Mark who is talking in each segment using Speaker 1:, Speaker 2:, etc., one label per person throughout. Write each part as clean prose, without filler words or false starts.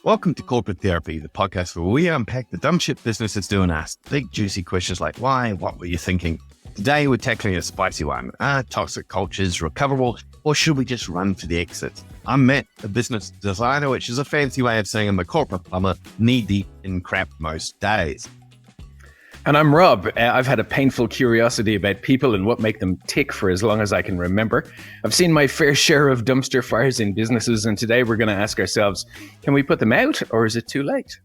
Speaker 1: Welcome to Corporate Therapy, the podcast where we unpack the dumb shit businesses do and ask big juicy questions like why, what were you thinking? Today we're tackling a spicy one. Are toxic cultures recoverable, or should we just run for the exit? I'm Matt, a business designer, which is a fancy way of saying I'm a corporate plumber, knee deep in crap most days.
Speaker 2: And I'm Rob. I've had a painful curiosity about people and what make them tick for as long as I can remember. I've seen my fair share of dumpster fires in businesses, and today we're going to ask ourselves, can we put them out, or is it too late?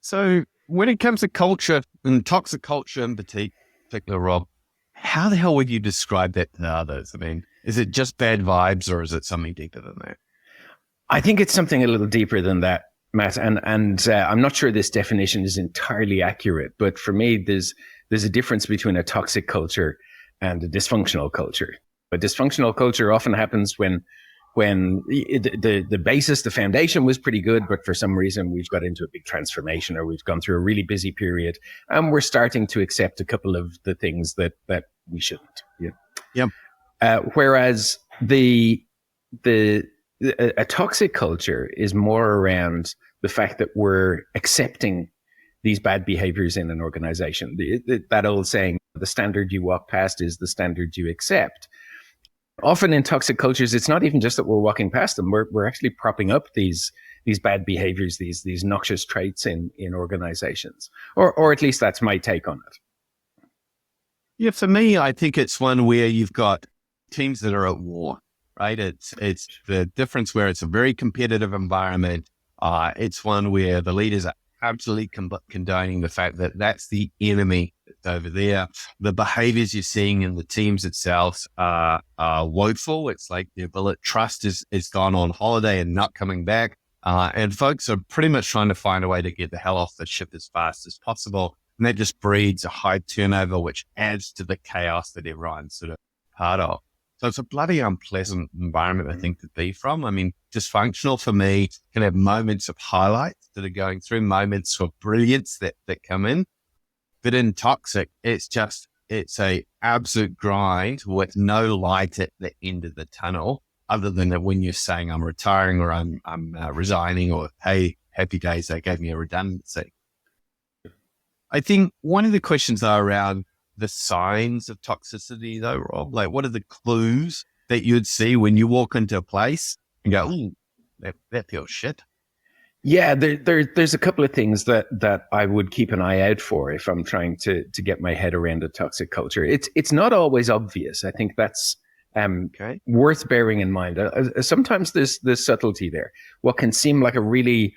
Speaker 1: So when it comes to culture, and toxic culture in particular, Rob, how the hell would you describe that to others? I mean, is it just bad vibes, or is it something deeper than that?
Speaker 2: I think it's something a little deeper than that, Matt, and I'm not sure this definition is entirely accurate, but for me, there's a difference between a toxic culture and a dysfunctional culture. A dysfunctional culture often happens when the basis, the foundation was pretty good, but for some reason we've got into a big transformation, or we've gone through a really busy period, and we're starting to accept a couple of the things that we shouldn't.
Speaker 1: Yep.
Speaker 2: Whereas a toxic culture is more around the fact that we're accepting these bad behaviors in an organization. That old saying, the standard you walk past is the standard you accept. Often in toxic cultures, it's not even just that we're walking past them. We're actually propping up these bad behaviors, these noxious traits in organizations, or at least that's my take on it.
Speaker 1: Yeah, for me, I think it's one where you've got teams that are at war. Right. It's the difference where it's a very competitive environment. It's one where the leaders are absolutely condoning the fact that that's the enemy that's over there. The behaviors you're seeing in the teams itself are woeful. It's like the ability trust is gone on holiday and not coming back. And folks are pretty much trying to find a way to get the hell off the ship as fast as possible. And that just breeds a high turnover, which adds to the chaos that everyone's sort of part of. So it's a bloody unpleasant environment, I think, to be from. I mean, dysfunctional for me can have moments of highlights that are going through, moments of brilliance that come in. But in toxic, it's a absolute grind with no light at the end of the tunnel, other than that when you're saying I'm retiring or I'm resigning, or, hey, happy days, they gave me a redundancy. I think one of the questions are around the signs of toxicity, though, Rob. Like, what are the clues that you'd see when you walk into a place and go, "Ooh, that feels shit"?
Speaker 2: Yeah, there's a couple of things that I would keep an eye out for if I'm trying to get my head around a toxic culture. It's not always obvious. I think that's worth bearing in mind. Sometimes there's subtlety there. What can seem like a really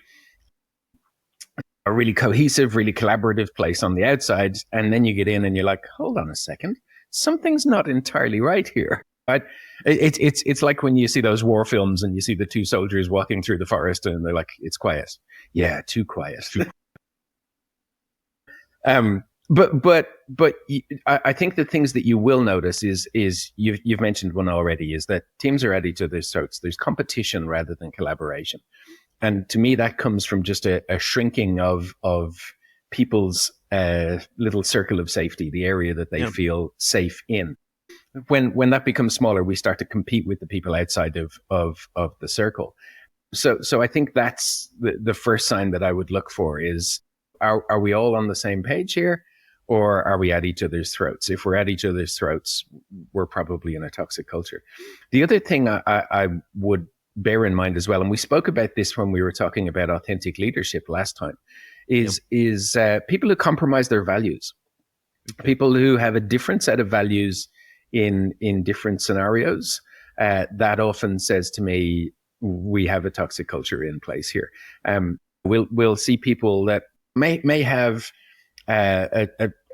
Speaker 2: cohesive, really collaborative place on the outside, and then you get in and you're like, hold on a second, something's not entirely right here. Right? It's like when you see those war films and you see the two soldiers walking through the forest and they're like, it's quiet. Yeah, too quiet. But I think the things that you will notice is you've mentioned one already, is that teams are at each other's throats. There's competition rather than collaboration. And to me, that comes from just a shrinking of people's little circle of safety, the area that they feel safe in. When that becomes smaller, we start to compete with the people outside of the circle. So I think that's the first sign that I would look for is, are we all on the same page here, or are we at each other's throats? If we're at each other's throats, we're probably in a toxic culture. The other thing I would bear in mind as well, and we spoke about this when we were talking about authentic leadership last time, is people who compromise their values, people who have a different set of values in different scenarios. That often says to me, we have a toxic culture in place here. We'll see people that may have a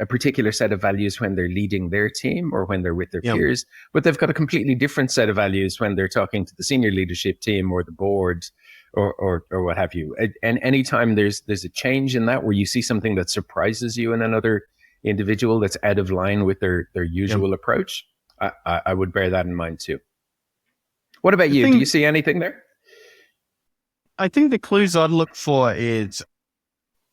Speaker 2: particular set of values when they're leading their team or when they're with their peers, but they've got a completely different set of values when they're talking to the senior leadership team or the board or what have you. And anytime there's a change in that, where you see something that surprises you in another individual that's out of line with their usual approach, I would bear that in mind too. What about you? Do you see anything there?
Speaker 1: I think the clues I'd look for is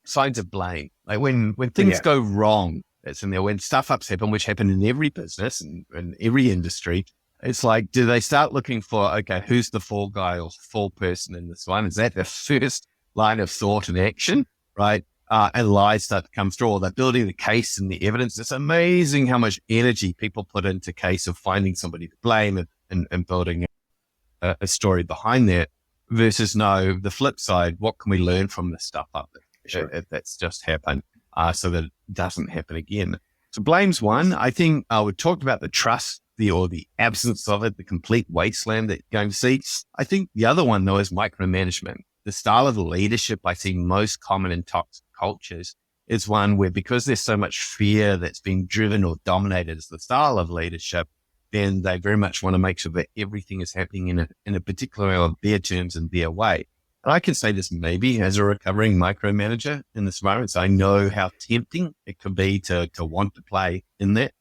Speaker 1: signs of blame. Like when things go wrong, it's in there. When stuff ups happen, which happen in every business and in every industry, It's like, do they start looking for, okay, who's the fall guy or fall person in this one? Is that the first line of thought and action, right? And lies start to come through, or they're building the case and the evidence. It's amazing how much energy people put into case of finding somebody to blame and building a story behind that versus no, the flip side, what can we learn from this stuff up if that's just happened so that it doesn't happen again? So blame's one. I think we talked about the trust, or the absence of it, the complete wasteland that you're going to see. I think the other one, though, is micromanagement. The style of leadership I see most common in toxic cultures is one where, because there's so much fear that's being driven or dominated as the style of leadership, then they very much want to make sure that everything is happening in a particular way, of their terms and their way. And I can say this maybe as a recovering micromanager in this environment. So I know how tempting it can be to want to play in that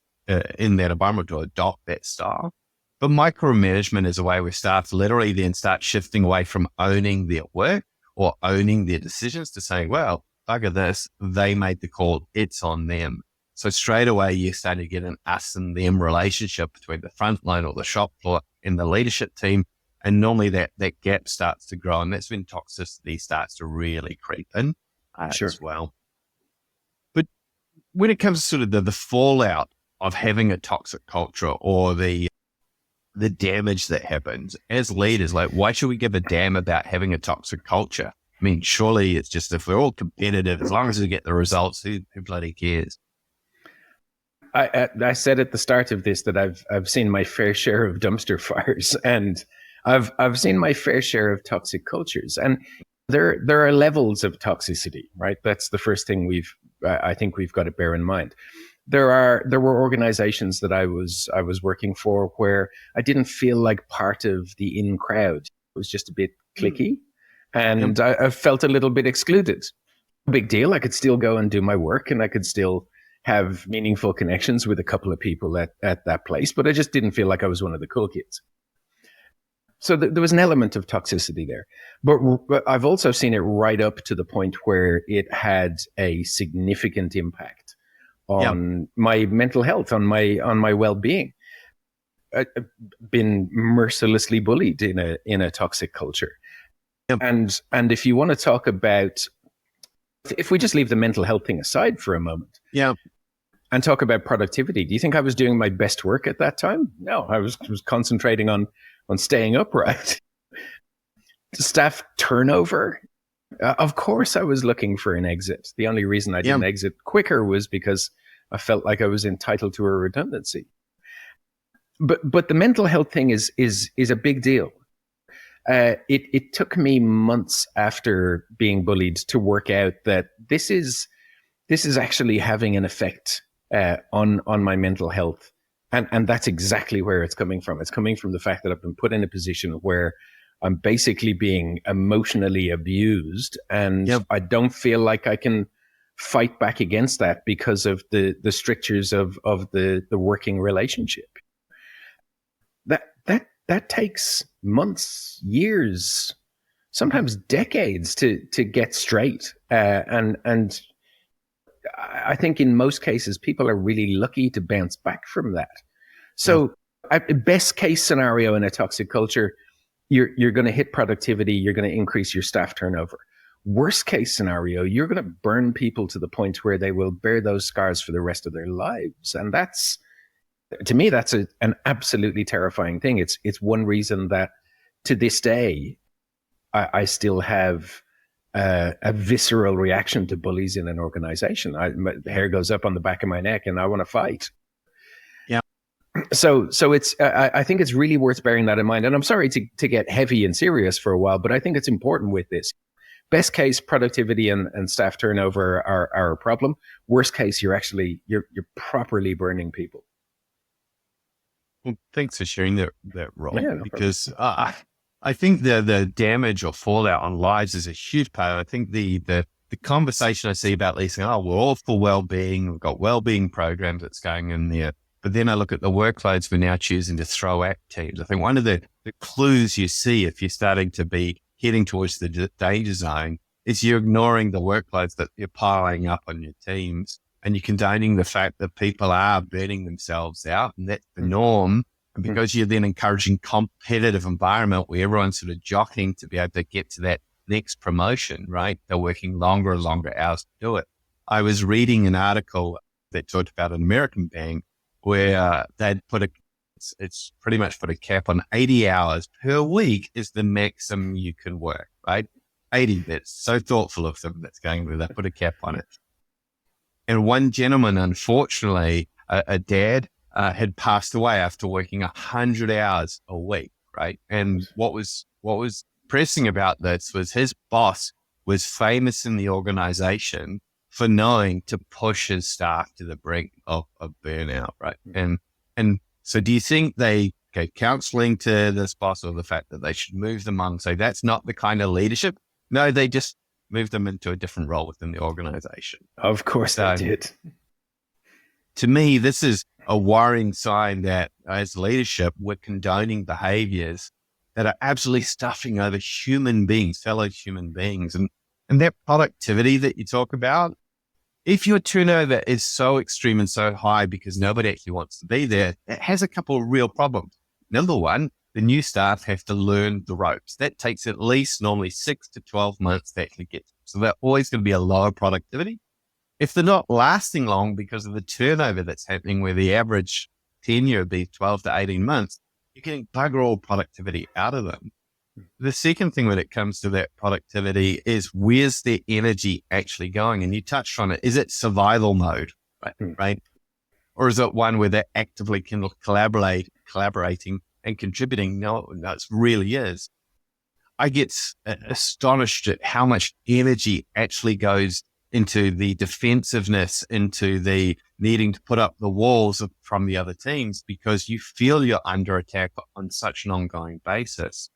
Speaker 1: environment, to adopt that style. But micromanagement is a way where staff literally then start shifting away from owning their work or owning their decisions to saying, well, bugger this, they made the call, it's on them. So straight away, you start to get an us and them relationship between the front line or the shop floor and the leadership team. And normally that gap starts to grow. And that's when toxicity starts to really creep in as well. But when it comes to sort of the fallout of having a toxic culture, or the damage that happens as leaders, like, why should we give a damn about having a toxic culture? I mean, surely it's just, if we're all competitive, as long as we get the results, who bloody cares?
Speaker 2: I said at the start of this that I've seen my fair share of dumpster fires, and I've seen my fair share of toxic cultures, and there are levels of toxicity, right? That's the first thing I think we've got to bear in mind. There were organizations that I was working for where I didn't feel like part of the in crowd. It was just a bit cliquey, and I felt a little bit excluded. Big deal. I could still go and do my work, and I could still have meaningful connections with a couple of people at that place, but I just didn't feel like I was one of the cool kids. So there was an element of toxicity there. But I've also seen it right up to the point where it had a significant impact on my mental health, on my well-being. I've been mercilessly bullied in a toxic culture. And if you want to talk about, if we just leave the mental health thing aside for a moment, and talk about productivity, do you think I was doing my best work at that time? No, I was concentrating on staying upright. Staff turnover. Of course, I was looking for an exit. The only reason I didn't exit quicker was because I felt like I was entitled to a redundancy. But the mental health thing is a big deal. It took me months after being bullied to work out that this is actually having an effect on my mental health. And that's exactly where it's coming from. It's coming from the fact that I've been put in a position where I'm basically being emotionally abused, and I don't feel like I can fight back against that because of the strictures of the working relationship. That takes months, years, sometimes decades to get straight. And I think in most cases, people are really lucky to bounce back from that. So best case scenario in a toxic culture, you're going to hit productivity, you're going to increase your staff turnover. Worst case scenario, you're going to burn people to the point where they will bear those scars for the rest of their lives. And that's, to me, that's an absolutely terrifying thing. It's one reason that to this day, I still have a visceral reaction to bullies in an organization. The hair goes up on the back of my neck and I want to fight.
Speaker 1: Yeah.
Speaker 2: So it's, I think it's really worth bearing that in mind. And I'm sorry to get heavy and serious for a while, but I think it's important with this. Best case, productivity and staff turnover are a problem. Worst case, you're properly burning people.
Speaker 1: Well, thanks for sharing that role,
Speaker 2: Yeah, no
Speaker 1: because I think the damage or fallout on lives is a huge part. I think the conversation I see about leasing, we're all for well-being, we've got well-being programs that's going in there. But then I look at the workloads we're now choosing to throw at teams. I think one of the clues you see if you're starting to be heading towards the danger zone is you're ignoring the workloads that you're piling up on your teams, and you're condoning the fact that people are burning themselves out, and that's the norm. And because you're then encouraging competitive environment where everyone's sort of jockeying to be able to get to that next promotion, right? They're working longer and longer hours to do it. I was reading an article that talked about an American bank where they'd it's pretty much put a cap on 80 hours per week is the maximum you can work, right? 80 bits. So thoughtful of them that's going with that, put a cap on it. And one gentleman, unfortunately, a dad, had passed away after working 100 hours a week, right? And what was pressing about this was his boss was famous in the organization for knowing to push his staff to the brink of burnout, right? And so do you think they gave counseling to this boss, or the fact that they should move them on? So that's not the kind of leadership. No, they just moved them into a different role within the organization.
Speaker 2: Of course they did.
Speaker 1: To me, this is a worrying sign that as leadership, we're condoning behaviors that are absolutely stuffing over human beings, fellow human beings. And that productivity that you talk about, if your turnover is so extreme and so high because nobody actually wants to be there, it has a couple of real problems. Number one, the new staff have to learn the ropes. That takes at least normally 6 to 12 months to actually get. So they're always going to be a lower productivity. If they're not lasting long because of the turnover that's happening, where the average tenure would be 12 to 18 months, you're getting bugger all productivity out of them. The second thing when it comes to that productivity is, where's their energy actually going? And you touched on it. Is it survival mode, right? Or is it one where they're actively collaborating and contributing? No, it really is. I get astonished at how much energy actually goes into the defensiveness, into the needing to put up the walls from the other teams, because you feel you're under attack on such an ongoing basis.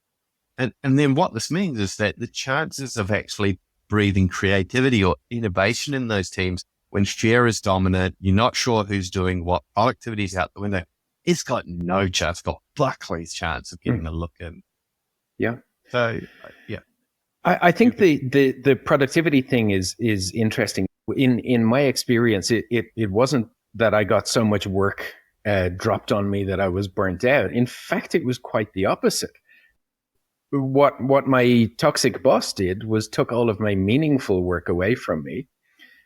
Speaker 1: And then what this means is that the chances of actually breathing creativity or innovation in those teams, when share is dominant, you're not sure who's doing what, productivity is out the window, it's got no chance, it's got Buckley's chance of getting a look in.
Speaker 2: Yeah.
Speaker 1: So, yeah.
Speaker 2: I think the productivity thing is interesting. In my experience, it wasn't that I got so much work dropped on me that I was burnt out. In fact, it was quite the opposite. What my toxic boss did was took all of my meaningful work away from me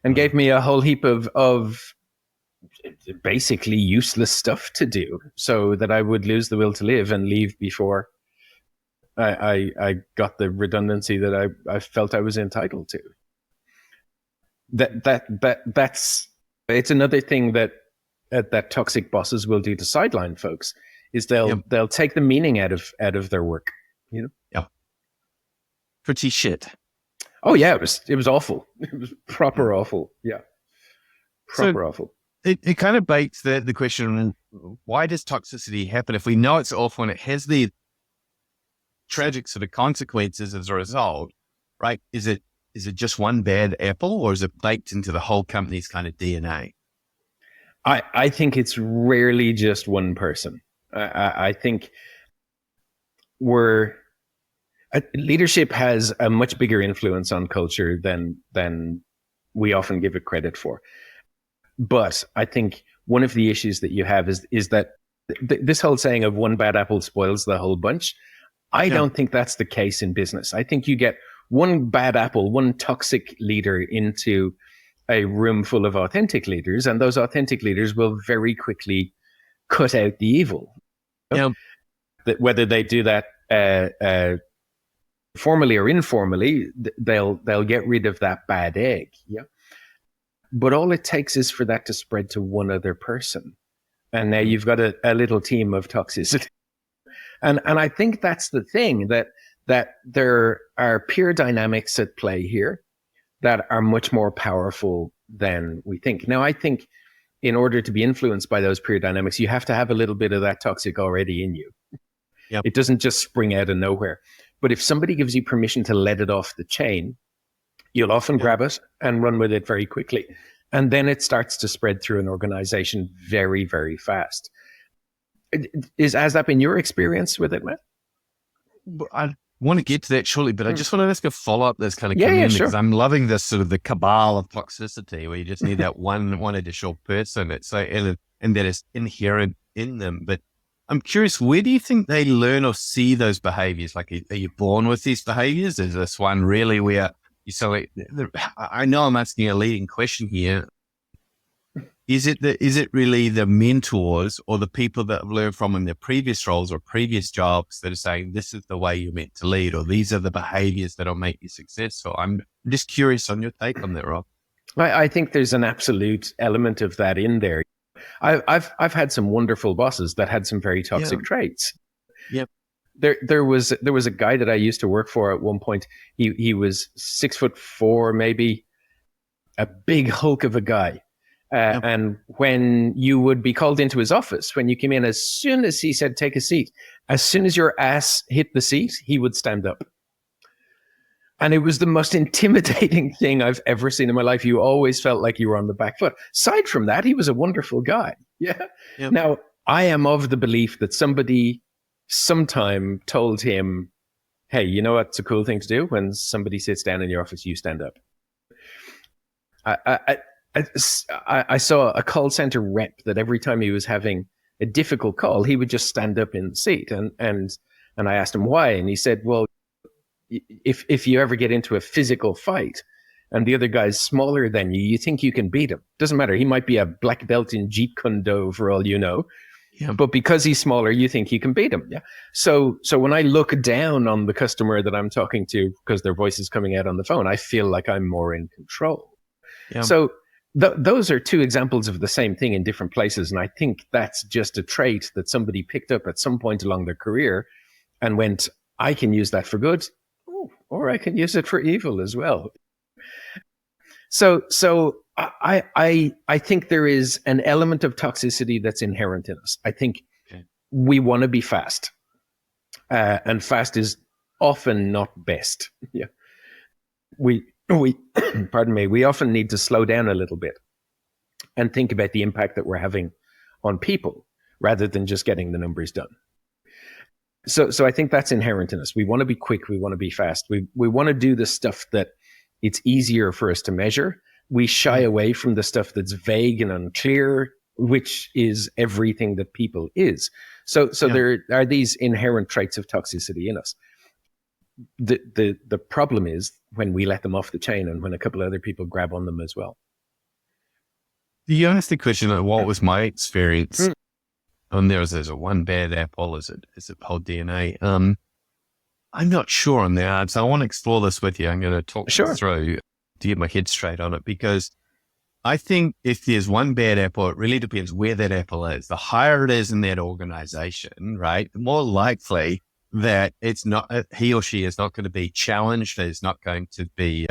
Speaker 2: and gave me a whole heap of basically useless stuff to do, so that I would lose the will to live and leave before I got the redundancy that I felt I was entitled to. That's it's another thing that toxic bosses will do to sideline folks, is they'll take the meaning out of their work. You know?
Speaker 1: Yeah. Pretty shit.
Speaker 2: Oh yeah, it was awful. It was proper awful. Yeah. Awful.
Speaker 1: It kind of begs the question, why does toxicity happen? If we know it's awful and it has the tragic sort of consequences as a result, right? Is it just one bad apple, or is it baked into the whole company's kind of DNA?
Speaker 2: I think it's rarely just one person. I think leadership has a much bigger influence on culture than we often give it credit for. But I think one of the issues that you have is that this whole saying of one bad apple spoils the whole bunch. I don't think that's the case in business. I think you get one bad apple, one toxic leader into a room full of authentic leaders, and those authentic leaders will very quickly cut out the evil.
Speaker 1: Yeah.
Speaker 2: That whether they do that formally or informally, they'll get rid of that bad egg. Yeah. But all it takes is for that to spread to one other person, and now you've got a little team of toxicity. And I think that's the thing, that there are peer dynamics at play here that are much more powerful than we think. Now, I think in order to be influenced by those peer dynamics, you have to have a little bit of that toxic already in you.
Speaker 1: Yep.
Speaker 2: It doesn't just spring out of nowhere. But if somebody gives you permission to let it off the chain, you'll often grab it and run with it very quickly. And then it starts to spread through an organization very, very fast. Has that been your experience with it, Matt?
Speaker 1: I want to get to that shortly, but I just want to ask a follow-up that's kind of
Speaker 2: coming
Speaker 1: in,
Speaker 2: sure.
Speaker 1: because I'm loving this sort of the cabal of toxicity where you just need that one additional person. It's so, and that is inherent in them. But I'm curious, where do you think they learn or see those behaviors? Like, are you born with these behaviors? Is this one really where you I know I'm asking a leading question here. Is it really the mentors or the people that have learned from in their previous roles or previous jobs that are saying, this is the way you're meant to lead, or these are the behaviors that'll make you successful? I'm just curious on your take on that, Rob.
Speaker 2: I think there's an absolute element of that in there. I've had some wonderful bosses that had some very toxic traits.
Speaker 1: Yep.
Speaker 2: There was a guy that I used to work for at one point. He was 6'4", maybe, a big hulk of a guy. And when you would be called into his office, when you came in, as soon as he said, take a seat, as soon as your ass hit the seat, he would stand up. And it was the most intimidating thing I've ever seen in my life. You always felt like you were on the back foot. Aside from that, he was a wonderful guy. Yeah. Yep. Now, I am of the belief that somebody sometime told him, hey, you know what's a cool thing to do? When somebody sits down in your office, you stand up. I saw a call center rep that every time he was having a difficult call, he would just stand up in the seat. And I asked him why. And he said, well, if you ever get into a physical fight and the other guy's smaller than you, you think you can beat him. Doesn't matter. He might be a black belt in Jeet Kune Do for all you know. Yeah. But because he's smaller, you think you can beat him. Yeah. So when I look down on the customer that I'm talking to, because their voice is coming out on the phone, I feel like I'm more in control. Yeah. So those are two examples of the same thing in different places. And I think that's just a trait that somebody picked up at some point along their career and went, I can use that for good, or I can use it for evil as well. So I think there is an element of toxicity that's inherent in us. I think we want to be fast, and fast is often not best. Yeah, we pardon me. We often need to slow down a little bit and think about the impact that we're having on people rather than just getting the numbers done. So I think that's inherent in us. We want to be quick. We want to be fast. We want to do the stuff that it's easier for us to measure. We shy away from the stuff that's vague and unclear, which is everything that people is. So there are these inherent traits of toxicity in us. The problem is when we let them off the chain and when a couple of other people grab on them as well.
Speaker 1: You asked the question of what was my experience. And there's a one bad apple, is it whole DNA? I'm not sure on the answer. I want to explore this with you. I'm going to talk through to get my head straight on it, because I think if there's one bad apple, it really depends where that apple is. The higher it is in that organization, right, the more likely that it's not, he or she is not going to be challenged. Is not going to be,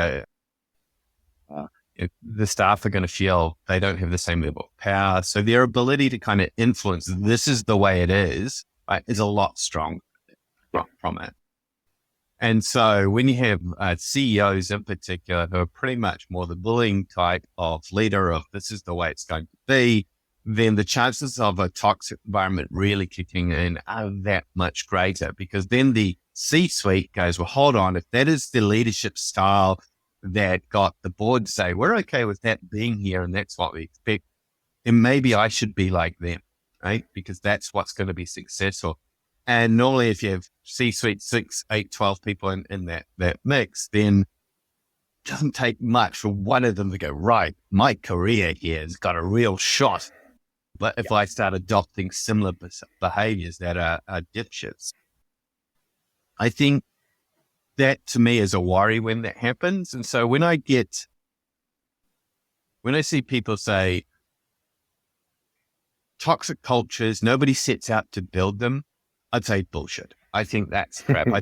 Speaker 1: the staff are going to feel they don't have the same level of power. So their ability to kind of influence, this is the way it is, right, is a lot stronger from it. And so when you have CEOs in particular who are pretty much more the bullying type of leader of this is the way it's going to be, then the chances of a toxic environment really kicking in are that much greater, because then the C-suite goes, well, hold on, if that is the leadership style that got the board to say, we're okay with that being here and that's what we expect, and maybe I should be like them, right? Because that's what's going to be successful. And normally if you have C-suite 6, 8, 12 people in that mix, then it doesn't take much for one of them to go, right, my career here has got a real shot. But if I start adopting similar behaviors that are dipshits, I think that to me is a worry when that happens. And so when I see people say toxic cultures, nobody sets out to build them, I'd say bullshit. I think that's crap. I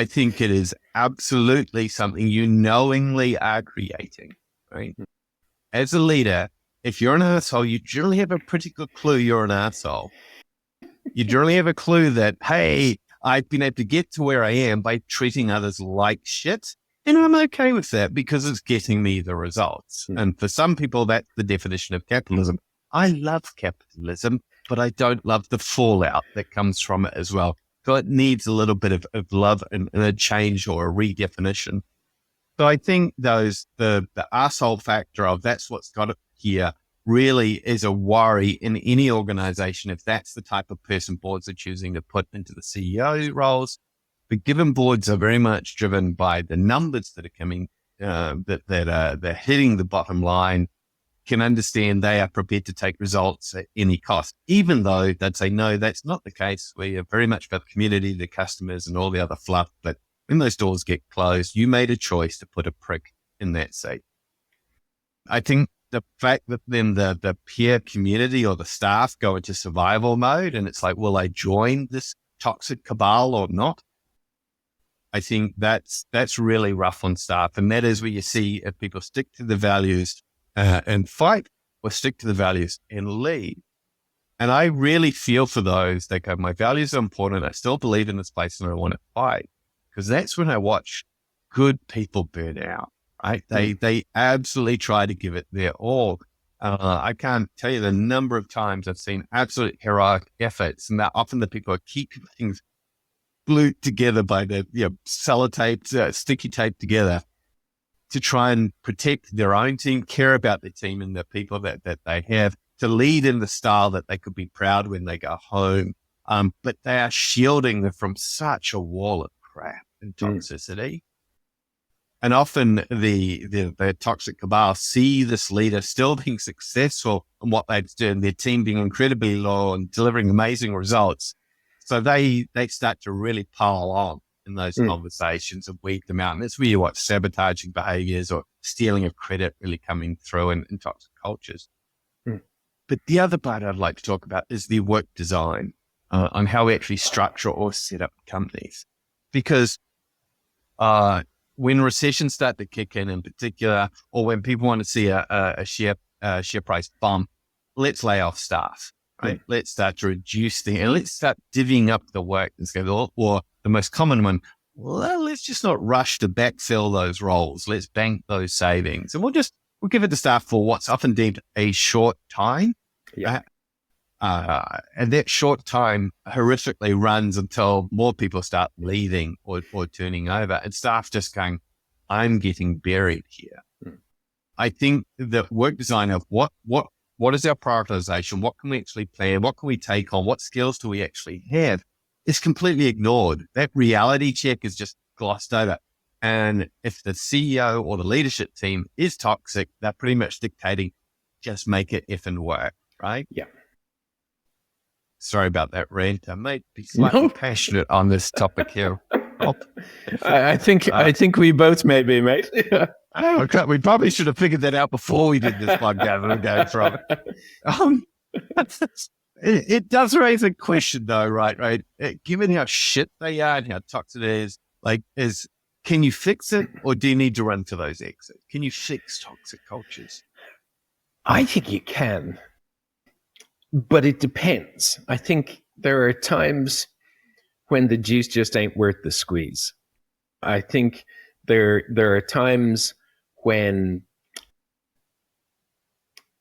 Speaker 1: think it is absolutely something you knowingly are creating, right? As a leader, if you're an asshole, you generally have a pretty good clue you're an asshole. You generally have a clue that, hey, I've been able to get to where I am by treating others like shit. And I'm okay with that because it's getting me the results. And for some people, that's the definition of capitalism. I love capitalism, but I don't love the fallout that comes from it as well. So it needs a little bit of love and a change or a redefinition. So I think the arsehole factor of that's what's got it here really is a worry in any organization if that's the type of person boards are choosing to put into the CEO roles. But given boards are very much driven by the numbers that are coming, they're hitting the bottom line, can understand they are prepared to take results at any cost, even though they'd say, no, that's not the case. We are very much about the community, the customers, and all the other fluff. But when those doors get closed, you made a choice to put a prick in that seat. I think the fact that then the peer community or the staff go into survival mode and it's like, will I join this toxic cabal or not? I think that's really rough on staff. And that is where you see if people stick to the values and fight, or stick to the values and lead. And I really feel for those that go, my values are important. I still believe in this place and I want to fight. Because that's when I watch good people burn out, right? They absolutely try to give it their all. I can't tell you the number of times I've seen absolute heroic efforts, and that often the people are keeping things glued together by the sellotape, sticky tape together to try and protect their own team, care about the team and the people that they have, to lead in the style that they could be proud when they go home. But they are shielding them from such a wall of crap and toxicity. And often the toxic cabal see this leader still being successful in what they're doing, their team being incredibly loyal and delivering amazing results. So they start to really pile on in those conversations and weed them out. And that's where you watch sabotaging behaviors or stealing of credit really coming through in toxic cultures. But the other part I'd like to talk about is the work design on how we actually structure or set up companies. Because when recessions start to kick in particular, or when people want to see a share price bump, let's lay off staff, right? Let's start to reduce and let's start divvying up the work and schedule. Or the most common one, well, let's just not rush to backfill those roles. Let's bank those savings, and we'll give it to staff for what's often deemed a short time. And that short time horrifically runs until more people start leaving or turning over, and staff just going, I'm getting buried here. I think the work design of what is our prioritization? What can we actually plan? What can we take on? What skills do we actually have? Is completely ignored. That reality check is just glossed over. And if the CEO or the leadership team is toxic, they're pretty much dictating, just make it effing work, right?
Speaker 2: Yeah.
Speaker 1: Sorry about that rant. I might be slightly passionate on this topic here.
Speaker 2: I think we both may be, mate.
Speaker 1: Okay, we probably should have figured that out before we did this podcast. It does raise a question, though, right? Given how shit they are and how toxic it is, can you fix it, or do you need to run to those exits? Can you fix toxic cultures?
Speaker 2: I think you can. But it depends. I think there are times when the juice just ain't worth the squeeze. I think there are times when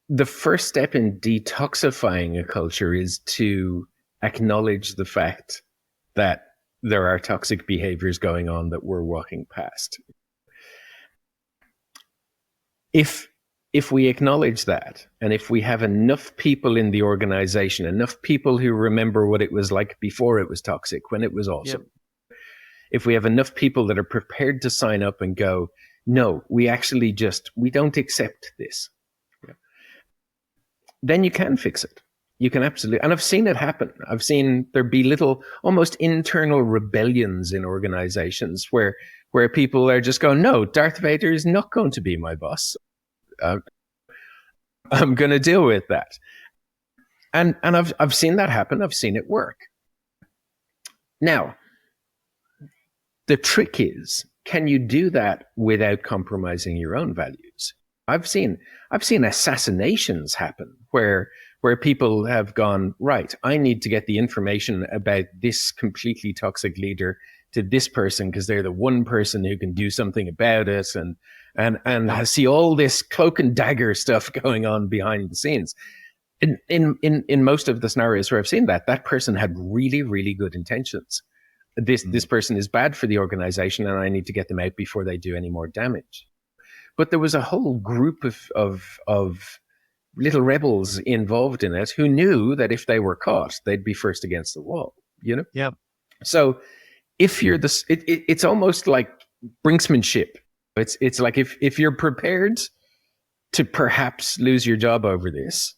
Speaker 2: the first step in detoxifying a culture is to acknowledge the fact that there are toxic behaviors going on that we're walking past. If we acknowledge that, and if we have enough people in the organization, enough people who remember what it was like before it was toxic, when it was awesome, if we have enough people that are prepared to sign up and go, no, we don't accept this, then you can fix it. You can absolutely, and I've seen it happen. I've seen there be little, almost internal rebellions in organizations where people are just going, no, Darth Vader is not going to be my boss. I'm going to deal with that. And I've seen that happen. I've seen it work. Now, the trick is, can you do that without compromising your own values? I've seen assassinations happen where people have gone, right, I need to get the information about this completely toxic leader to this person because they're the one person who can do something about it, and I see all this cloak and dagger stuff going on behind the scenes. In most of the scenarios where I've seen that person had really, really good intentions. This person is bad for the organization, and I need to get them out before they do any more damage. But there was a whole group of little rebels involved in it who knew that if they were caught, they'd be first against the wall, you know?
Speaker 1: Yeah.
Speaker 2: So if you're this, it's almost like brinksmanship. It's like if you're prepared to perhaps lose your job over this,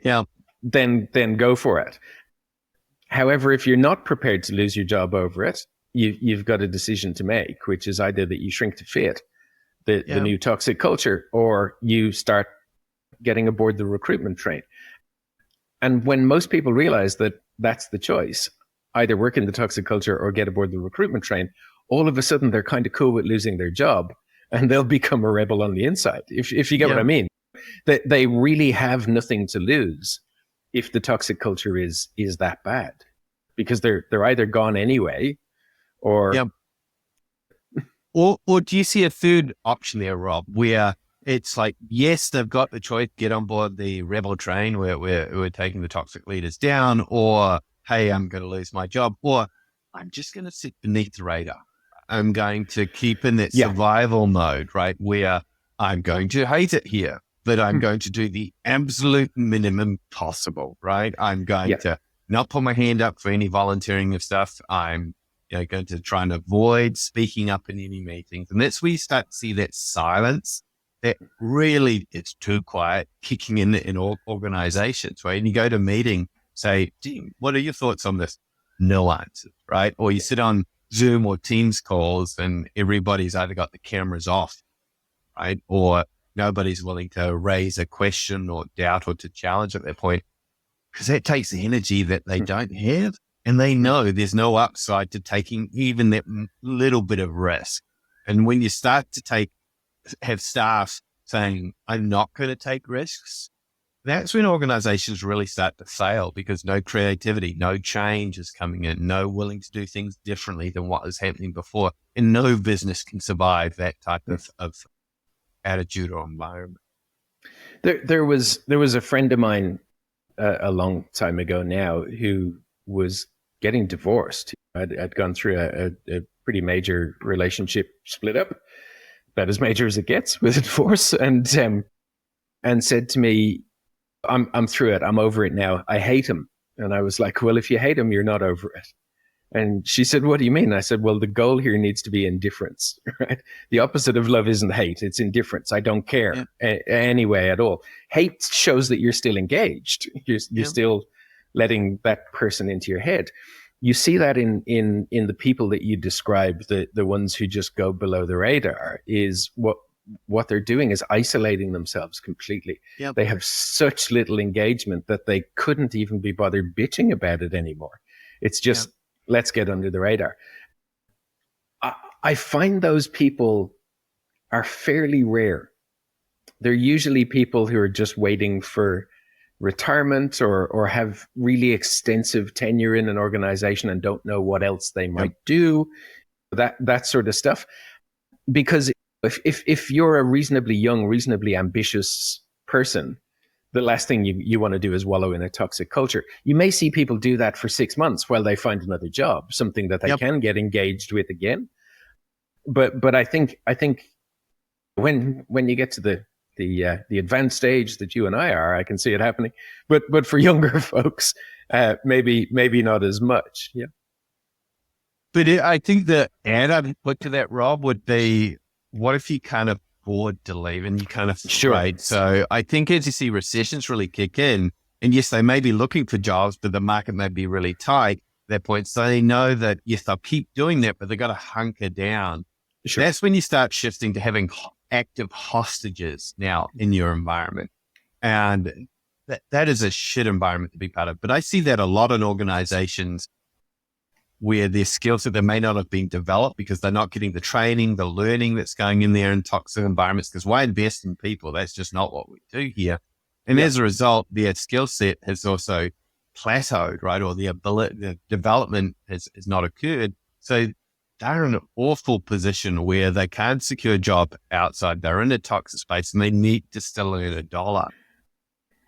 Speaker 1: Yeah.
Speaker 2: then go for it. However, if you're not prepared to lose your job over it, you've got a decision to make, which is either that you shrink to fit the new toxic culture, or you start getting aboard the recruitment train. And when most people realize that that's the choice, either work in the toxic culture or get aboard the recruitment train, all of a sudden they're kind of cool with losing their job, and they'll become a rebel on the inside. If you get what I mean, they really have nothing to lose if the toxic culture is that bad, because they're either gone anyway, or
Speaker 1: or do you see a third option there, Rob, where it's like, yes, they've got the choice, get on board the rebel train where we're taking the toxic leaders down, or, hey, I'm going to lose my job, or I'm just going to sit beneath the radar. I'm going to keep in that survival mode, right? Where I'm going to hate it here, but I'm going to do the absolute minimum possible, right? I'm going to not put my hand up for any volunteering of stuff. I'm going to try and avoid speaking up in any meetings. And that's where you start to see that silence that really it's too quiet kicking in all organizations, right? And you go to a meeting, say, Team, what are your thoughts on this? No answer, right? Or you sit on Zoom or Teams calls and everybody's either got the cameras off, right? Or nobody's willing to raise a question or doubt or to challenge at that point, because that takes the energy that they don't have. And they know there's no upside to taking even that little bit of risk. And when you start to have staff saying, I'm not going to take risks, that's when organizations really start to fail, because no creativity, no change is coming in, no willing to do things differently than what was happening before. And no business can survive that type of attitude or environment.
Speaker 2: There was a friend of mine a long time ago now who was getting divorced. I'd gone through a pretty major relationship split up, about as major as it gets with a divorce, and said to me, I'm through it. I'm over it now. I hate him. And I was like, well, if you hate him, you're not over it. And she said, what do you mean? I said, well, the goal here needs to be indifference, right? The opposite of love isn't hate. It's indifference. I don't care anyway at all. Hate shows that you're still engaged. You're still letting that person into your head. You see that in the people that you describe, the ones who just go below the radar, is what they're doing is isolating themselves completely. Yep. They have such little engagement that they couldn't even be bothered bitching about it anymore. It's just, let's get under the radar. I find those people are fairly rare. They're usually people who are just waiting for retirement or have really extensive tenure in an organization and don't know what else they might do, that sort of stuff. Because if you're a reasonably young, reasonably ambitious person, the last thing you want to do is wallow in a toxic culture. You may see people do that for 6 months while they find another job, something that they can get engaged with again. But I think when you get to the advanced stage that you and I are, I can see it happening. But for younger folks, maybe not as much. Yeah.
Speaker 1: But I think the add I'd put to that, Rob, would be, what if you kind of bored to leave and you kind of right? So I think as you see recessions really kick in, and yes, they may be looking for jobs, but the market may be really tight at that point. So they know that, yes, they'll keep doing that, but they've got to hunker down. Sure. That's when you start shifting to having active hostages now in your environment. And that is a shit environment to be part of. But I see that a lot in organizations where their skills that they may not have been developed because they're not getting the training, the learning that's going in there in toxic environments. Because why invest in people? That's just not what we do here. And as a result, their skill set has also plateaued, right? Or the development has not occurred. So they're in an awful position where they can't secure a job outside. They're in a toxic space and they need to still earn a dollar.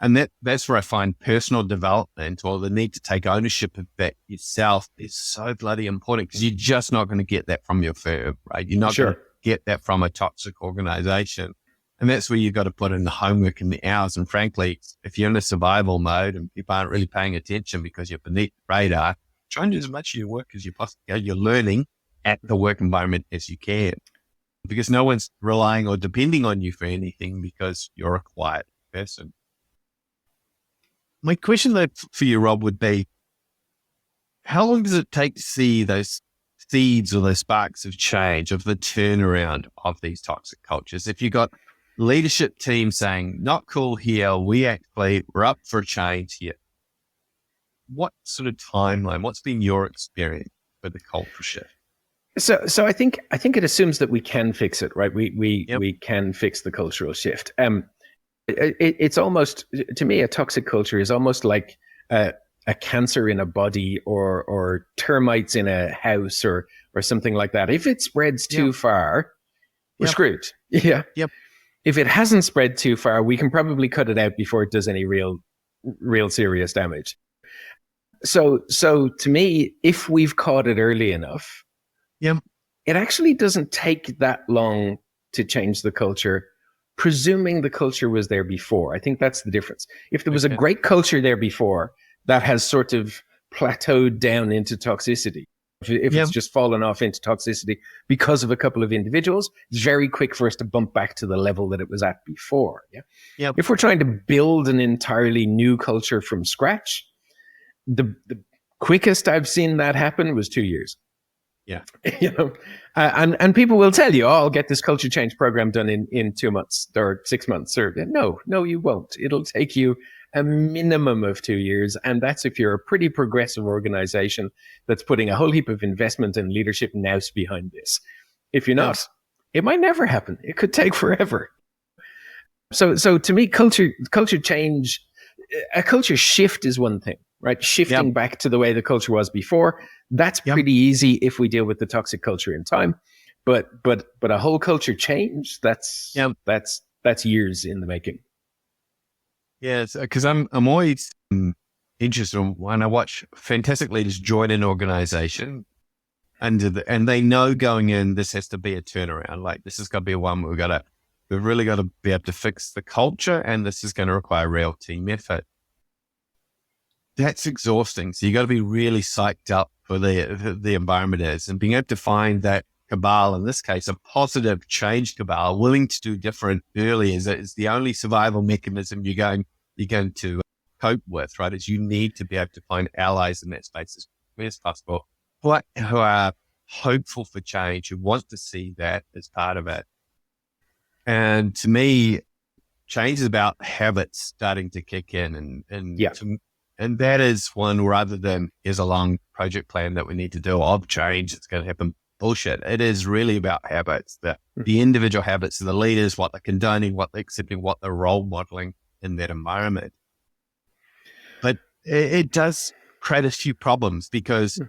Speaker 1: And that's where I find personal development, or the need to take ownership of that yourself, is so bloody important, because you're just not going to get that from your firm, right? You're not going to get that from a toxic organization. And that's where you've got to put in the homework and the hours. And frankly, if you're in a survival mode and people aren't really paying attention because you're beneath the radar, try and do as much of your work as you possibly can. You're learning at the work environment as you can, because no one's relying or depending on you for anything because you're a quiet person. My question though for you, Rob, would be, how long does it take to see those seeds or those sparks of change, of the turnaround of these toxic cultures? If you've got leadership team saying, not cool here, we're up for a change here, what sort of timeline, what's been your experience with the culture shift?
Speaker 2: So I think it assumes that we can fix it, right? We can fix the cultural shift. It's almost, to me, a toxic culture is almost like a cancer in a body or termites in a house or something like that. If it spreads too far, we're screwed. Yeah.
Speaker 1: Yep.
Speaker 2: If it hasn't spread too far, we can probably cut it out before it does any real serious damage. So to me, if we've caught it early enough, it actually doesn't take that long to change the culture, presuming the culture was there before. I think that's the difference. If there was a great culture there before that has sort of plateaued down into toxicity, if it's just fallen off into toxicity because of a couple of individuals, it's very quick for us to bump back to the level that it was at before. If we're trying to build an entirely new culture from scratch, the quickest I've seen that happen was 2 years. And people will tell you, I'll get this culture change program done in 2 months or 6 months. Or no, you won't. It'll take you a minimum of 2 years. And that's if you're a pretty progressive organization that's putting a whole heap of investment and leadership nous behind this. If you're not, it might never happen. It could take forever. So to me, culture change, a culture shift is one thing, right? Shifting back to the way the culture was before. That's pretty easy if we deal with the toxic culture in time. But a whole culture change, that's years in the making.
Speaker 1: Yes, because I'm always interested when I watch fantastic leaders join an organization and they know going in, this has to be a turnaround. Like, this is going to be one where we've really got to be able to fix the culture, and this is going to require real team effort. That's exhausting. So you got to be really psyched up for the environment is, and being able to find that cabal, in this case, a positive change cabal, willing to do different early is the only survival mechanism you're going to cope with, right? Is you need to be able to find allies in that space as quickly as possible who are hopeful for change, who want to see that as part of it. And to me, change is about habits starting to kick in, and that is one, rather than here's a long project plan that we need to do of change, it's going to happen. Bullshit. It is really about habits, the individual habits of the leaders, what they're condoning, what they're accepting, what they're role modeling in that environment. But it does create a few problems, because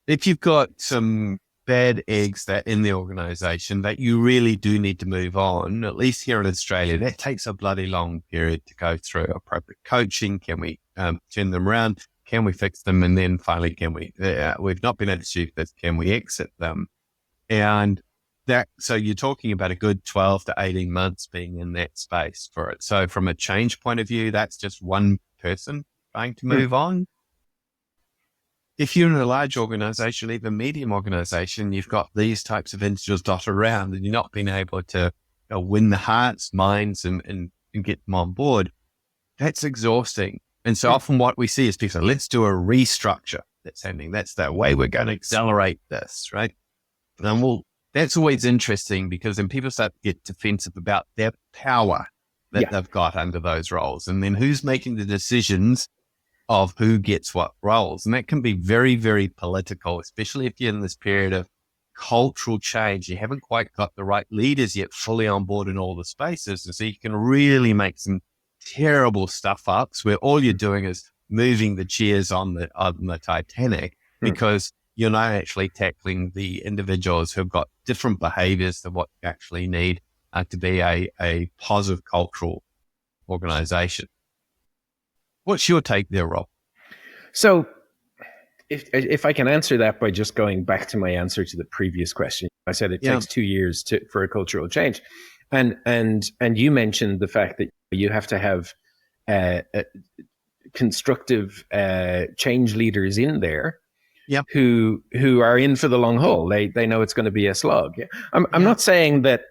Speaker 1: if you've got some bad eggs that in the organization that you really do need to move on, at least here in Australia, that takes a bloody long period to go through. Appropriate coaching, can we turn them around? Can we fix them? And then finally, can we, we've not been able to achieve this, can we exit them? And so you're talking about a good 12 to 18 months being in that space for it. So from a change point of view, that's just one person trying to move on. If you're in a large organization, even medium organization, you've got these types of individuals dotted around, and you're not being able to win the hearts, minds, and get them on board. That's exhausting. And so often what we see is people say, let's do a restructure that's happening. That's that way we're going to accelerate this, right? And that's always interesting, because then people start to get defensive about their power that they've got under those roles. And then who's making the decisions of who gets what roles? And that can be very, very political, especially if you're in this period of cultural change. You haven't quite got the right leaders yet fully on board in all the spaces. And so you can really make some terrible stuff ups where all you're doing is moving the chairs on the Titanic, because you're not actually tackling the individuals who've got different behaviors than what you actually need to be a positive cultural organization. What's your take there, Rob?
Speaker 2: So if I can answer that by just going back to my answer to the previous question, I said it takes 2 years for a cultural change. And you mentioned the fact that you have to have constructive change leaders in there
Speaker 1: Yep.
Speaker 2: who are in for the long haul. They know it's going to be a slog. I'm
Speaker 1: Yeah.
Speaker 2: not saying that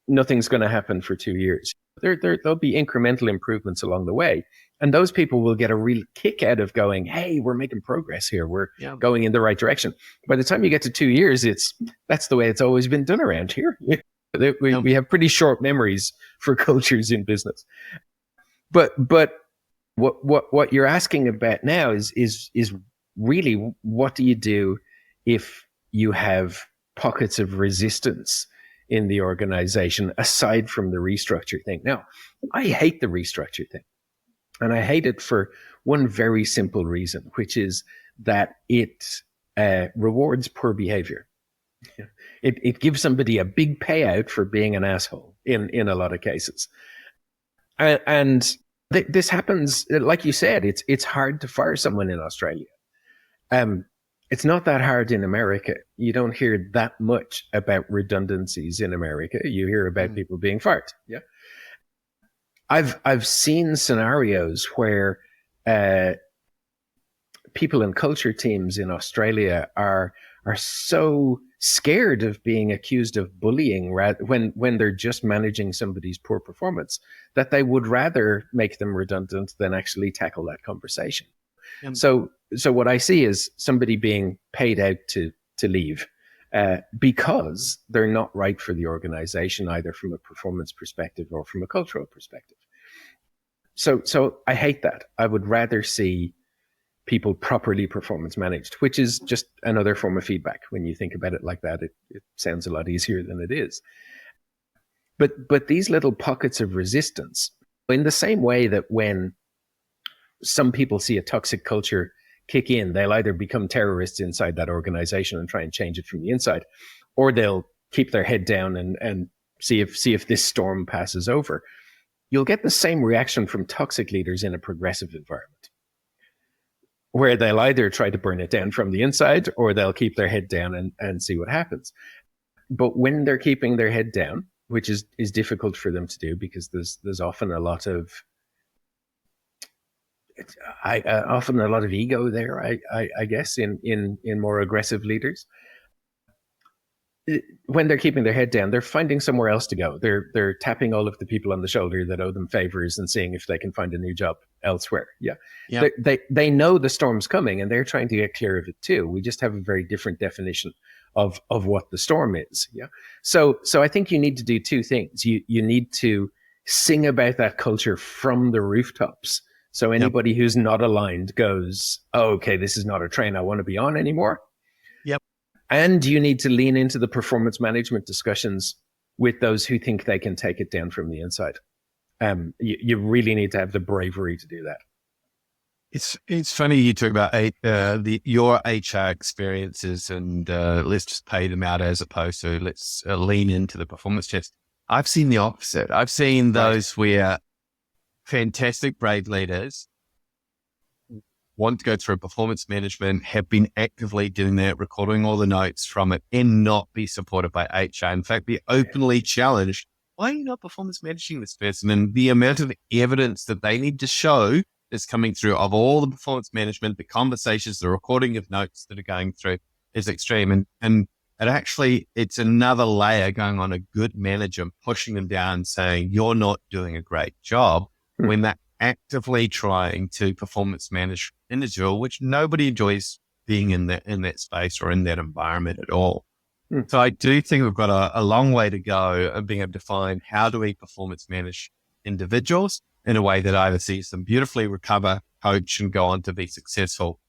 Speaker 2: nothing's going to happen for 2 years. There'll be incremental improvements along the way, and those people will get a real kick out of going, "Hey, we're making progress here. We're going in the right direction." By the time you get to 2 years, that's the way it's always been done around here. We have pretty short memories for cultures in business. But what you're asking about now is really, what do you do if you have pockets of resistance in the organization aside from the restructure thing? Now, I hate the restructure thing, and I hate it for one very simple reason, which is that it rewards poor behavior. It gives somebody a big payout for being an asshole in a lot of cases. And this happens, like you said, it's hard to fire someone in Australia. It's not that hard in America. You don't hear that much about redundancies in America. You hear about people being fired. Yeah. I've seen scenarios where people in culture teams in Australia are so scared of being accused of bullying when they're just managing somebody's poor performance that they would rather make them redundant than actually tackle that conversation. So what I see is somebody being paid out to leave because they're not right for the organization, either from a performance perspective or from a cultural perspective. So I hate that. I would rather see people properly performance managed, which is just another form of feedback. When you think about it like that, it sounds a lot easier than it is. But these little pockets of resistance, in the same way that when some people see a toxic culture kick in, they'll either become terrorists inside that organization and try and change it from the inside, or they'll keep their head down and see if this storm passes over. You'll get the same reaction from toxic leaders in a progressive environment, where they'll either try to burn it down from the inside or they'll keep their head down and see what happens. But when they're keeping their head down, which is difficult for them to do because there's often a lot of ego there, I guess, in more aggressive leaders. When they're keeping their head down, they're finding somewhere else to go. They're tapping all of the people on the shoulder that owe them favors and seeing if they can find a new job elsewhere. Yeah. They know the storm's coming and they're trying to get clear of it too. We just have a very different definition of what the storm is. Yeah. So I think you need to do two things. You need to sing about that culture from the rooftops. So anybody who's not aligned goes, oh, okay, this is not a train I want to be on anymore. And you need to lean into the performance management discussions with those who think they can take it down from the inside. You really need to have the bravery to do that.
Speaker 1: It's funny you talk about your HR experiences and let's just pay them out as opposed to let's lean into the performance test. I've seen the opposite. I've seen those where fantastic, brave leaders want to go through performance management, have been actively doing that, recording all the notes from it, and not be supported by HR. In fact, be openly challenged. Why are you not performance managing this person? And the amount of evidence that they need to show is coming through of all the performance management, the conversations, the recording of notes that are going through is extreme. And it's another layer going on a good manager, pushing them down, saying, you're not doing a great job when they're actively trying to performance manage individual, which nobody enjoys being in that space or in that environment at all. So I do think we've got a long way to go of being able to find how do we performance manage individuals in a way that either sees them beautifully recover, coach, and go on to be successful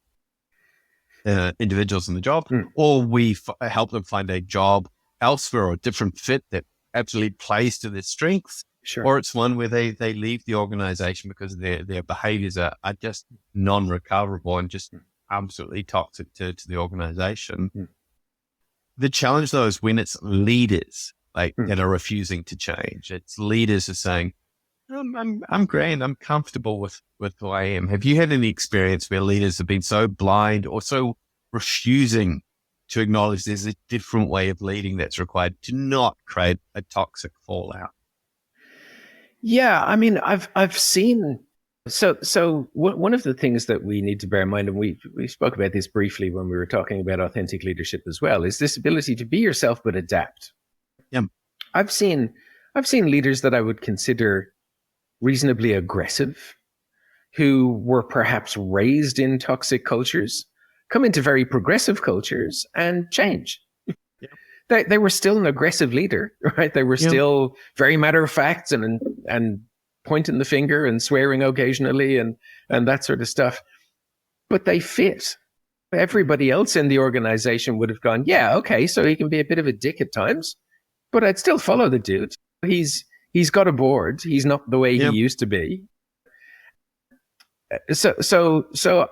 Speaker 1: individuals in the job, or we help them find a job elsewhere or a different fit that absolutely plays to their strengths.
Speaker 2: Sure.
Speaker 1: Or it's one where they leave the organization because their behaviors are just non-recoverable and just absolutely toxic to the organization. The challenge though is when it's leaders that are refusing to change. It's leaders are saying, I'm grand, I'm comfortable with who I am. Have you had any experience where leaders have been so blind or so refusing to acknowledge there's a different way of leading that's required to not create a toxic fallout.
Speaker 2: Yeah, I mean, I've seen. So one of the things that we need to bear in mind, and we spoke about this briefly when we were talking about authentic leadership as well, is this ability to be yourself but adapt.
Speaker 1: Yeah.
Speaker 2: I've seen leaders that I would consider reasonably aggressive, who were perhaps raised in toxic cultures, come into very progressive cultures and change. They were still an aggressive leader, right? They were still very matter of fact and pointing the finger and swearing occasionally and that sort of stuff. But they fit. Everybody else in the organization would have gone, yeah, okay, so he can be a bit of a dick at times, but I'd still follow the dude. He's got a board. He's not the way he used to be. So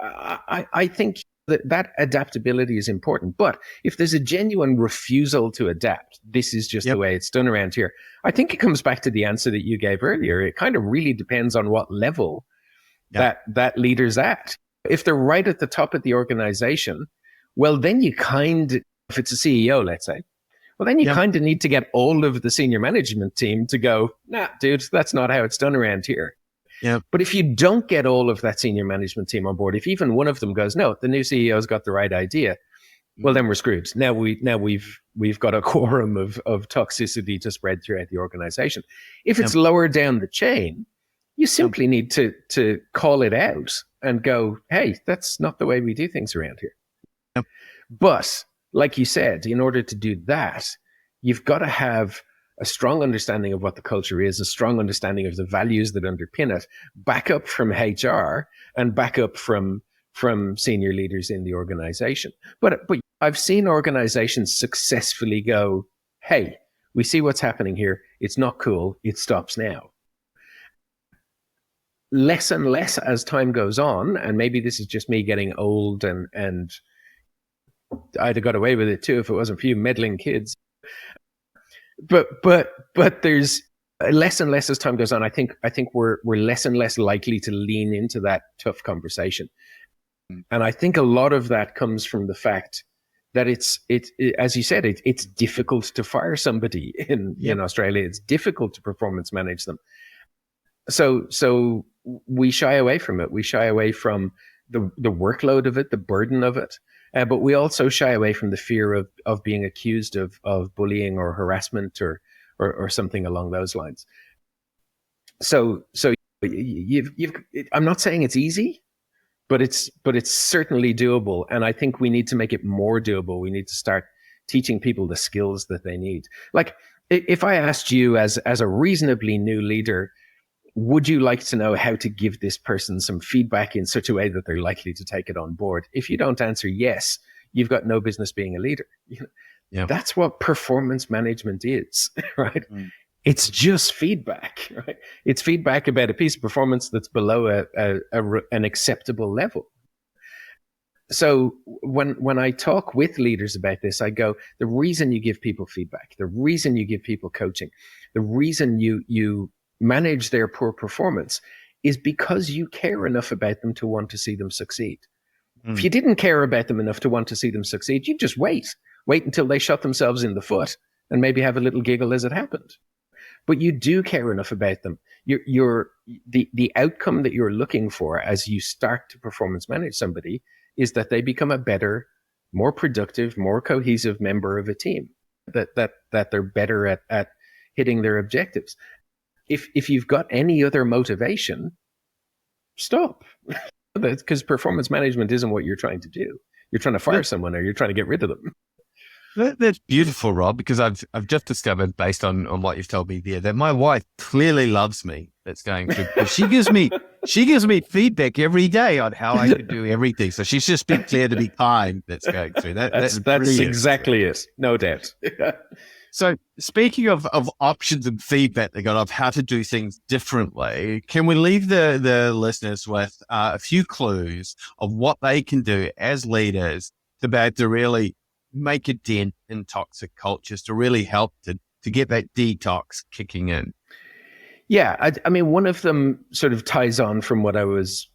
Speaker 2: I think that adaptability is important. But if there's a genuine refusal to adapt, this is just the way it's done around here. I think it comes back to the answer that you gave earlier. It kind of really depends on what level that leader's at. If they're right at the top of the organization, well, then you if it's a CEO, let's say, well, then you kind of need to get all of the senior management team to go, nah, dude, that's not how it's done around here.
Speaker 1: Yeah.
Speaker 2: But if you don't get all of that senior management team on board, if even one of them goes, no, the new CEO's got the right idea, well, then we're screwed. Now we've got a quorum of toxicity to spread throughout the organization. If it's lower down the chain, you simply need to call it out and go, hey, that's not the way we do things around here.
Speaker 1: Yep.
Speaker 2: But like you said, in order to do that, you've got to have a strong understanding of what the culture is, a strong understanding of the values that underpin it, back up from HR and back up from senior leaders in the organization. But I've seen organizations successfully go, hey, we see what's happening here. It's not cool. It stops now. Less and less as time goes on, and maybe this is just me getting old and I'd have got away with it too if it wasn't for you meddling kids. But there's less and less as time goes on. I think we're less and less likely to lean into that tough conversation, and I think a lot of that comes from the fact that it's as you said, it's difficult to fire somebody in Australia. It's difficult to performance manage them. So we shy away from it. We shy away from the workload of it, the burden of it. But we also shy away from the fear of being accused of bullying or harassment or something along those lines. So I'm not saying it's easy, but it's certainly doable. And I think we need to make it more doable. We need to start teaching people the skills that they need. Like if I asked you as a reasonably new leader, would you like to know how to give this person some feedback in such a way that they're likely to take it on board? If you don't answer yes, you've got no business being a leader. That's what performance management is, right? It's just feedback, right? It's feedback about a piece of performance that's below an acceptable level. So when I talk with leaders about this, I go, the reason you give people feedback, the reason you give people coaching, the reason you manage their poor performance is because you care enough about them to want to see them succeed. If you didn't care about them enough to want to see them succeed, you'd just wait until they shot themselves in the foot and maybe have a little giggle as it happened. But you do care enough about them. The outcome that you're looking for as you start to performance manage somebody is that they become a better, more productive, more cohesive member of a team, that they're better at hitting their objectives. If you've got any other motivation, stop. Because performance management isn't what you're trying to do. You're trying to fire someone or you're trying to get rid of them.
Speaker 1: That's beautiful, Rob, because I've just discovered, based on what you've told me there, that my wife clearly loves me. That's going through. She gives me feedback every day on how I could do everything. So she's just been clear to be kind. That's going through. That's
Speaker 2: exactly it. No doubt.
Speaker 1: So speaking of options and feedback they got of how to do things differently, can we leave the listeners with a few clues of what they can do as leaders to really make a dent in toxic cultures, to really help to get that detox kicking in?
Speaker 2: Yeah, I mean, one of them sort of ties on from what I was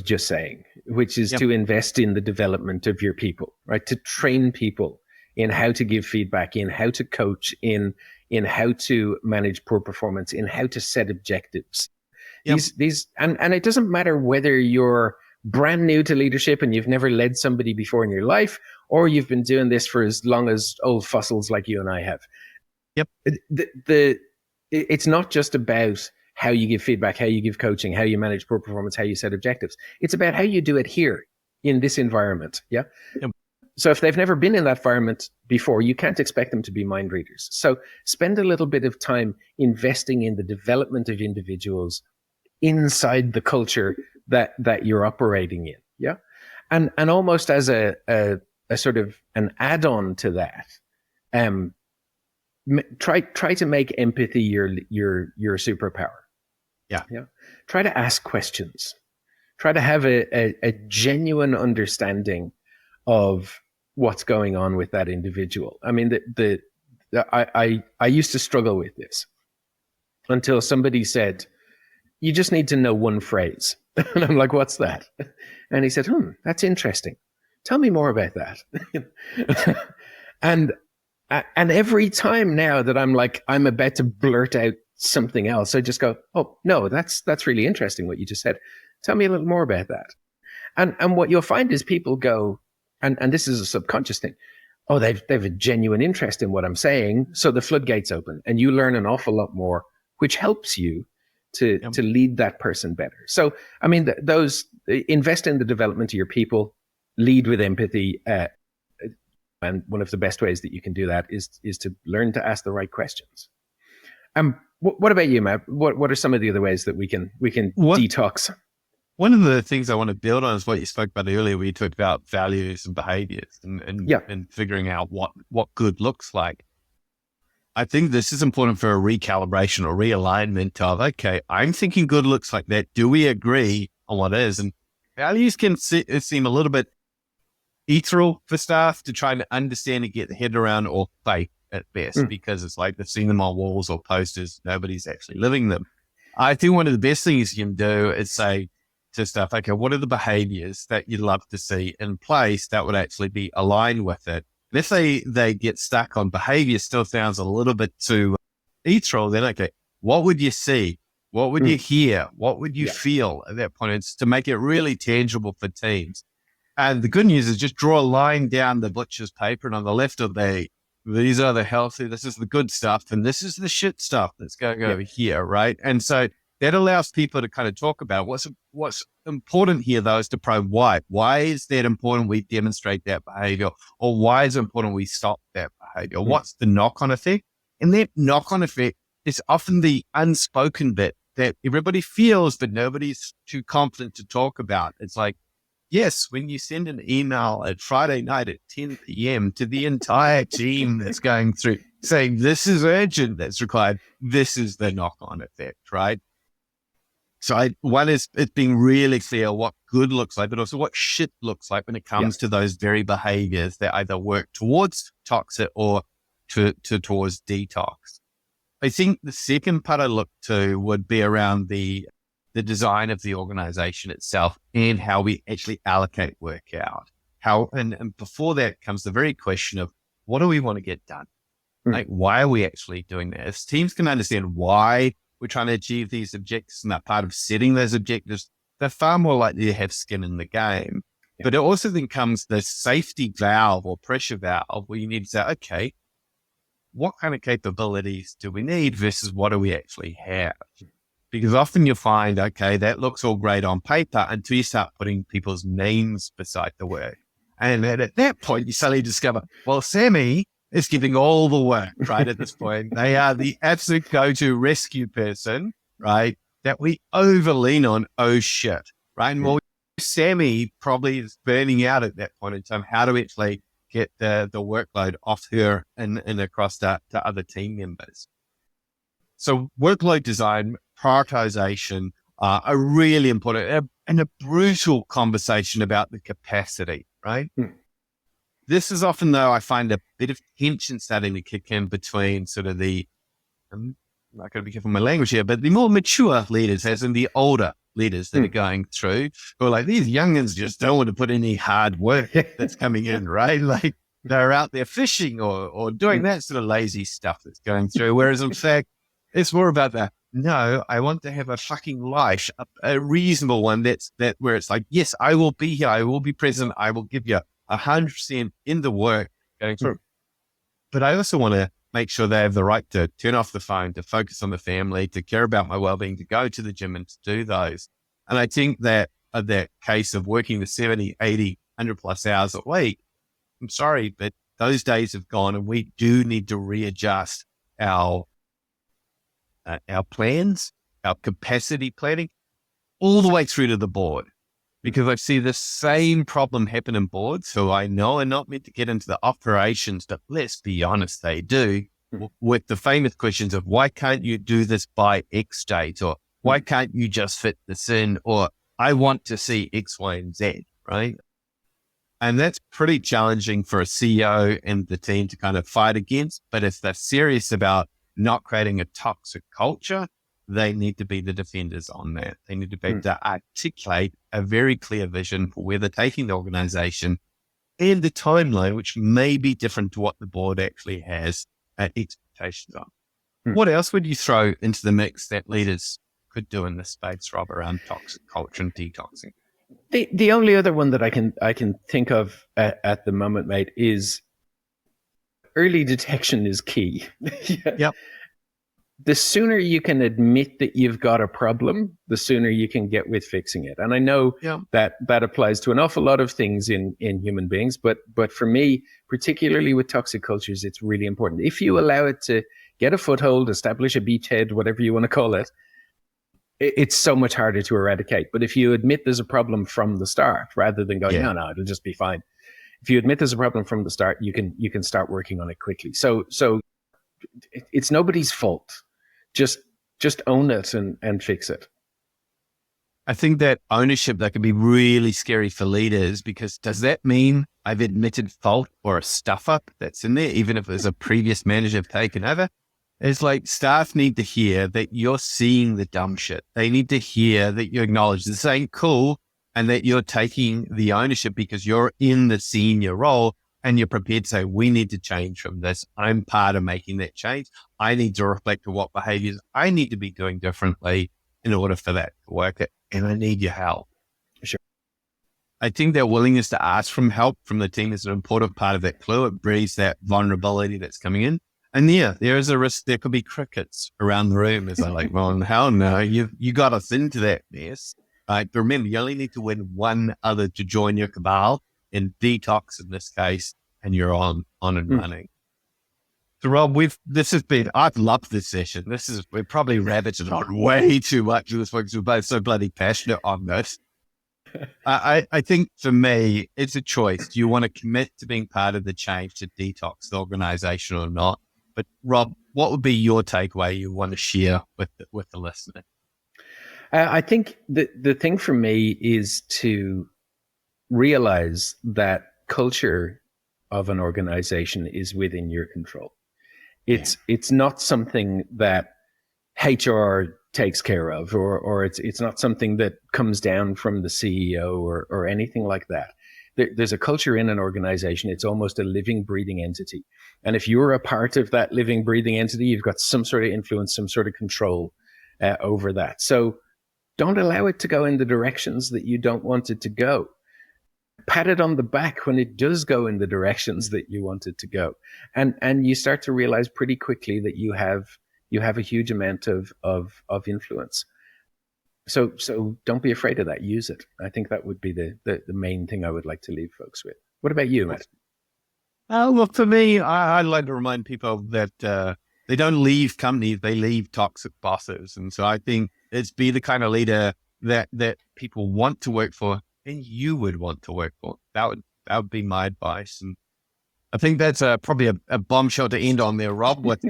Speaker 2: just saying, which is to invest in the development of your people, right? To train people in how to give feedback, in how to coach, in how to manage poor performance, in how to set objectives.
Speaker 1: Yep.
Speaker 2: And it doesn't matter whether you're brand new to leadership and you've never led somebody before in your life, or you've been doing this for as long as old fossils like you and I have.
Speaker 1: Yep.
Speaker 2: It's not just about how you give feedback, how you give coaching, how you manage poor performance, how you set objectives. It's about how you do it here in this environment. Yeah.
Speaker 1: Yep.
Speaker 2: So if they've never been in that environment before, you can't expect them to be mind readers. So spend a little bit of time investing in the development of individuals inside the culture that you're operating in. Yeah. And almost as a sort of an add-on to that, try to make empathy your superpower.
Speaker 1: Yeah.
Speaker 2: Yeah. Try to ask questions. Try to have a genuine understanding of what's going on with that individual. I mean, I used to struggle with this until somebody said, "You just need to know one phrase." And I'm like, "What's that?" And he said, "That's interesting. Tell me more about that." and every time now that I'm about to blurt out something else, I just go, "Oh no, that's really interesting what you just said. Tell me a little more about that." And what you'll find is people go, and this is a subconscious thing. Oh, they've a genuine interest in what I'm saying, so the floodgates open, and you learn an awful lot more, which helps you to lead that person better. So, I mean, invest in the development of your people, lead with empathy, and one of the best ways that you can do that is to learn to ask the right questions. What about you, Matt? What are some of the other ways that we can detox?
Speaker 1: One of the things I want to build on is what you spoke about earlier, where you talked about values and behaviors and figuring out what good looks like. I think this is important for a recalibration or realignment of, okay, I'm thinking good looks like that. Do we agree on what is? And values can seem a little bit ethereal for staff to try to understand and get the head around, or fake at best, because it's like they've seen them on walls or posters. Nobody's actually living them. I think one of the best things you can do is say to staff, okay, what are the behaviors that you'd love to see in place that would actually be aligned with it? And if they get stuck on behavior still sounds a little bit too ethereal, then okay, what would you see? What would you hear? What would you feel at that point? It's to make it really tangible for teams. And the good news is just draw a line down the butcher's paper, and on the left of these are the healthy, this is the good stuff, and this is the shit stuff that's going over here, right? And so that allows people to kind of talk about what's important here, though, is to probe why. Why is that important we demonstrate that behavior? Or why is it important we stop that behavior? What's the knock-on effect? And that knock-on effect is often the unspoken bit that everybody feels, but nobody's too confident to talk about. It's like, yes, when you send an email at Friday night at 10 p.m. to the entire team that's going through saying this is urgent, that's required, this is the knock-on effect, right? So one is it's being really clear what good looks like, but also what shit looks like when it comes to those very behaviors that either work towards toxic or towards detox. I think the second part I look to would be around the design of the organization itself and how we actually allocate work out. And before that comes the very question of what do we want to get done? Like, why are we actually doing this? Teams can understand why we're trying to achieve these objectives, and that part of setting those objectives, they're far more likely to have skin in the game. But it also then comes the safety valve or pressure valve where you need to say, okay, what kind of capabilities do we need versus what do we actually have? Because often you'll find, okay, that looks all great on paper until you start putting people's names beside the work. And then at that point, you suddenly discover, well, Sammy is giving all the work, right? At this point, they are the absolute go-to rescue person, right? That we overlean on, oh shit, right? And well, Sammy probably is burning out at that point in time. How do we actually get the workload off her and across to other team members? So workload design, prioritization are really important, and a brutal conversation about the capacity, right? This is often, though, I find a bit of tension starting to kick in between sort of I'm not going to be careful with my language here, but the more mature leaders, as in the older leaders that are going through, who are like, these youngins just don't want to put any hard work that's coming in, right? Like, they're out there fishing or doing that sort of lazy stuff that's going through. Whereas in fact, it's more about that. No, I want to have a fucking life, a reasonable one that where it's like, yes, I will be here. I will be present. I will give you 100% in the work going through. But I also want to make sure they have the right to turn off the phone, to focus on the family, to care about my well-being, to go to the gym and to do those. And I think that that case of working the 70, 80, 100 plus hours a week, I'm sorry, but those days have gone, and we do need to readjust our plans, our capacity planning, all the way through to the board. Because I see the same problem happen in boards who I know are not meant to get into the operations, but let's be honest, they do, with the famous questions of why can't you do this by X date, or why can't you just fit this in, or I want to see X, Y, and Z, right? And that's pretty challenging for a CEO and the team to kind of fight against. But if they're serious about not creating a toxic culture, they need to be the defenders on that. They need to be able to articulate a very clear vision for where they're taking the organization and the timeline, which may be different to what the board actually has expectations on. What else would you throw into the mix that leaders could do in this space, Rob, around toxic culture and detoxing?
Speaker 2: The only other one that I can think of at the moment, mate, is early detection is key.
Speaker 1: Yep.
Speaker 2: The sooner you can admit that you've got a problem, the sooner you can get with fixing it. And I know that applies to an awful lot of things in human beings, but for me, particularly with toxic cultures, it's really important. If you allow it to get a foothold, establish a beachhead, whatever you want to call it, it's so much harder to eradicate. But if you admit there's a problem from the start, rather than going, no, it'll just be fine. If you admit there's a problem from the start, you can start working on it quickly. So it's nobody's fault. Just own it and fix it.
Speaker 1: I think that ownership, that can be really scary for leaders, because does that mean I've admitted fault or a stuff up that's in there, even if there's a previous manager taken over? It's like staff need to hear that you're seeing the dumb shit. They need to hear that you acknowledge this ain't cool and that you're taking the ownership because you're in the senior role and you're prepared to say, we need to change from this. I'm part of making that change. I need to reflect on what behaviors I need to be doing differently in order for that to work. And I need your help.
Speaker 2: Sure.
Speaker 1: I think their willingness to ask for help from the team is an important part of that clue. It breeds that vulnerability that's coming in. And there is a risk there could be crickets around the room as I'm like, well, hell no, you got us into that mess. But remember, you only need to win one other to join your cabal in detox in this case, and you're on and running. So Rob, I've loved this session. We're probably rabbited on way too much of this because we're both so bloody passionate on this. I think for me, it's a choice. Do you want to commit to being part of the change to detox the organization or not? But Rob, what would be your takeaway you want to share with the listener?
Speaker 2: I think the thing for me is to realize that culture of an organization is within your control. It's not something that HR takes care of, or it's not something that comes down from the CEO or anything like that. There's a culture in an organization. It's almost a living, breathing entity. And if you're a part of that living, breathing entity, you've got some sort of influence, some sort of control over that. So don't allow it to go in the directions that you don't want it to go. Pat it on the back when it does go in the directions that you want it to go. And you start to realize pretty quickly that you have a huge amount of influence. So don't be afraid of that. Use it. I think that would be the main thing I would like to leave folks with. What about you, Matt?
Speaker 1: Well, for me, I like to remind people that they don't leave companies, they leave toxic bosses. And so I think it's be the kind of leader that people want to work for and you would want to work for. That would be my advice. And I think that's probably a bombshell to end on there, Rob, with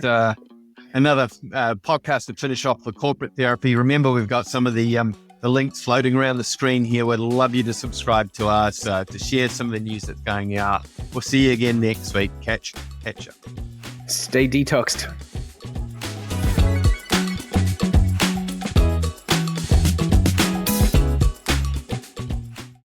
Speaker 1: another podcast to finish off the corporate therapy. Remember, we've got some of the links floating around the screen here. We'd love you to subscribe to us, to share some of the news that's going out. We'll see you again next week. Catch up.
Speaker 2: Stay detoxed.